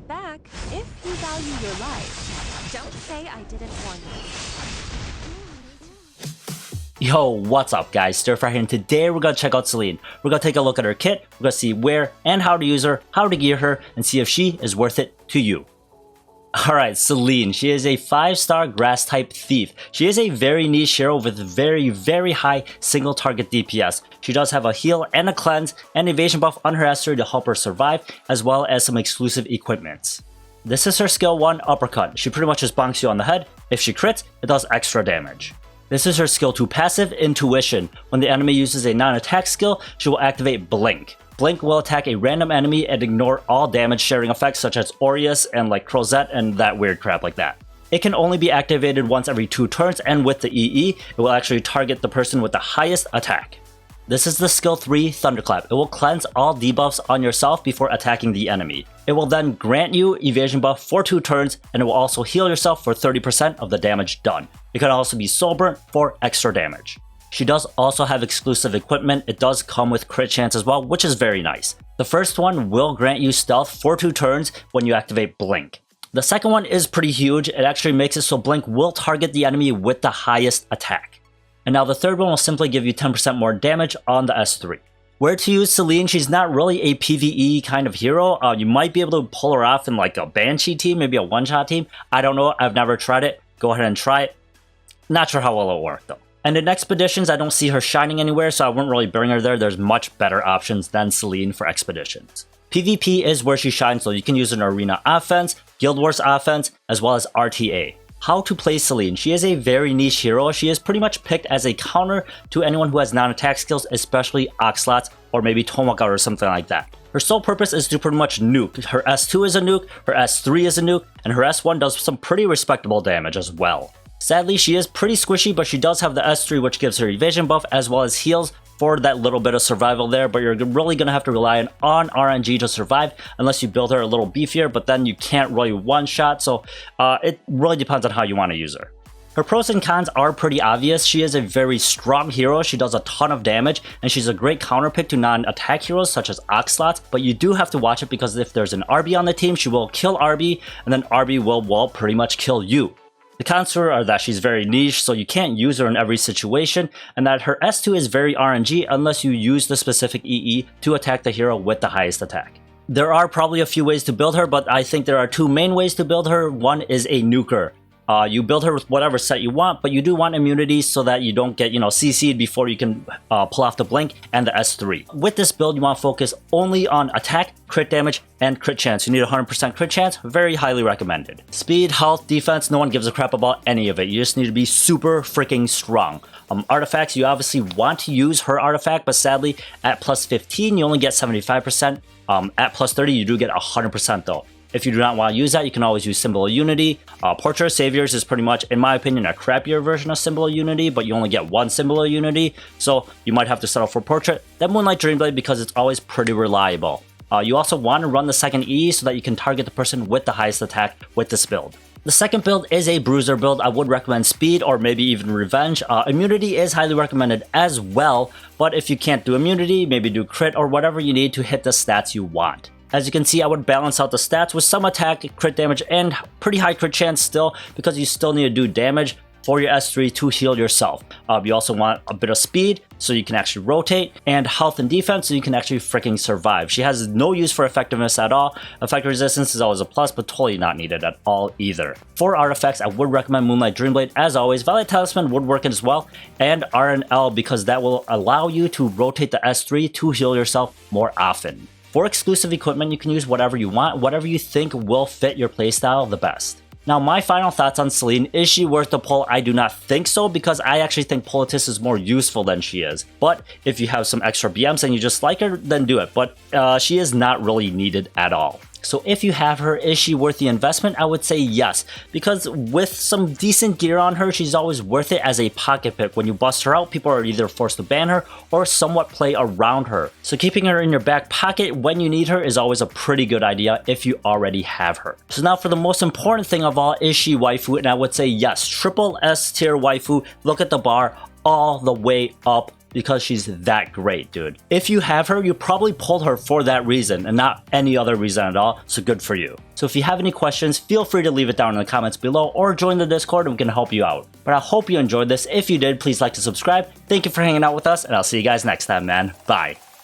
step back if you value your life. Don't say I didn't warn you. Yo, what's up guys, StirPhry here, and today we're gonna check out Celine. We're gonna take a look at her kit, we're gonna see where and how to use her, how to gear her, and see if she is worth it to you. Alright, Celine. She is a 5-star grass type thief. She is a very niche hero with very high single target DPS. She does have a heal and a cleanse and evasion buff on her S3 to help her survive, as well as some exclusive equipments. This is her skill 1 uppercut. She pretty much just bonks you on the head. If she crits, it does extra damage. This is her skill 2 passive, Intuition. When the enemy uses a non-attack skill, she will activate Blink. Blink will attack a random enemy and ignore all damage sharing effects such as Aureus and like Crozet and that weird crap like that. It can only be activated once every 2 turns, and with the EE, it will actually target the person with the highest attack. This is the skill 3 Thunderclap. It will cleanse all debuffs on yourself before attacking the enemy. It will then grant you evasion buff for 2 turns, and it will also heal yourself for 30% of the damage done. It can also be soul burnt for extra damage. She does also have exclusive equipment. It does come with crit chance as well, which is very nice. The first one will grant you stealth for 2 turns when you activate Blink. The second one is pretty huge. It actually makes it so Blink will target the enemy with the highest attack. And now the third one will simply give you 10% more damage on the S3. Where to use Celine? She's not really a PvE kind of hero. You might be able to pull her off in like a Banshee team, maybe a one-shot team. I don't know. I've never tried it. Go ahead and try it. Not sure how well it'll work though. And in expeditions, I don't see her shining anywhere, so I wouldn't really bring her there. There's much better options than Celine for expeditions. PvP is where she shines, so you can use her in arena offense, Guild Wars offense, as well as RTA. How to play Celine? She is a very niche hero. She is pretty much picked as a counter to anyone who has non-attack skills, especially Oxlots or maybe Tomoka or something like that. Her sole purpose is to pretty much nuke. Her S2 is a nuke, her S3 is a nuke, and her S1 does some pretty respectable damage as well. Sadly, she is pretty squishy, but she does have the S3, which gives her evasion buff as well as heals for that little bit of survival there, but you're really going to have to rely on RNG to survive unless you build her a little beefier, but then you can't really one-shot, so it really depends on how you want to use her. Her pros and cons are pretty obvious. She is a very strong hero, she does a ton of damage, and she's a great counter pick to non-attack heroes such as Oxlots, but you do have to watch it because if there's an RB on the team, she will kill RB, and then RB will pretty much kill you. The cons to her are that she's very niche, so you can't use her in every situation, and that her S2 is very RNG unless you use the specific EE to attack the hero with the highest attack. There are probably a few ways to build her, but I think there are 2 main ways to build her. One is a nuker. You build her with whatever set you want, but you do want immunity so that you don't get, CC'd before you can pull off the Blink and the S3. With this build, you want to focus only on attack, crit damage, and crit chance. You need 100% crit chance, very highly recommended. Speed, health, defense, no one gives a crap about any of it. You just need to be super freaking strong. Artifacts, you obviously want to use her artifact, but sadly, at plus 15, you only get 75%. At plus 30, you do get 100% though. If you do not want to use that, you can always use Symbol of Unity. Portrait of Saviors is pretty much, in my opinion, a crappier version of Symbol of Unity, but you only get 1 Symbol of Unity, so you might have to settle for Portrait. Then Moonlight Dreamblade because it's always pretty reliable. You also want to run the second E so that you can target the person with the highest attack with this build. The second build is a Bruiser build. I would recommend Speed or maybe even Revenge. Immunity is highly recommended as well, but if you can't do Immunity, maybe do Crit or whatever you need to hit the stats you want. As you can see, I would balance out the stats with some attack, crit damage, and pretty high crit chance still, because you still need to do damage for your S3 to heal yourself. You also want a bit of speed, so you can actually rotate, and health and defense, so you can actually freaking survive. She has no use for effectiveness at all. Effect resistance is always a plus, but totally not needed at all either. For artifacts, I would recommend Moonlight Dreamblade as always. Violet Talisman would work as well, and RNL, because that will allow you to rotate the S3 to heal yourself more often. For exclusive equipment, you can use whatever you want, whatever you think will fit your playstyle the best. Now, my final thoughts on Celine, is she worth the pull? I do not think so, because I actually think Politis is more useful than she is. But if you have some extra BMs and you just like her, then do it. But she is not really needed at all. So if you have her, is she worth the investment? I would say yes, because with some decent gear on her, she's always worth it as a pocket pick. When you bust her out, people are either forced to ban her or somewhat play around her. So keeping her in your back pocket when you need her is always a pretty good idea if you already have her. So now for the most important thing of all, is she waifu? And I would say yes, triple S tier waifu. Look at the bar all the way up because she's that great, dude. If you have her, you probably pulled her for that reason and not any other reason at all, so good for you. So if you have any questions, feel free to leave it down in the comments below or join the Discord and we can help you out. But I hope you enjoyed this. If you did, please like and subscribe. Thank you for hanging out with us and I'll see you guys next time, man. Bye.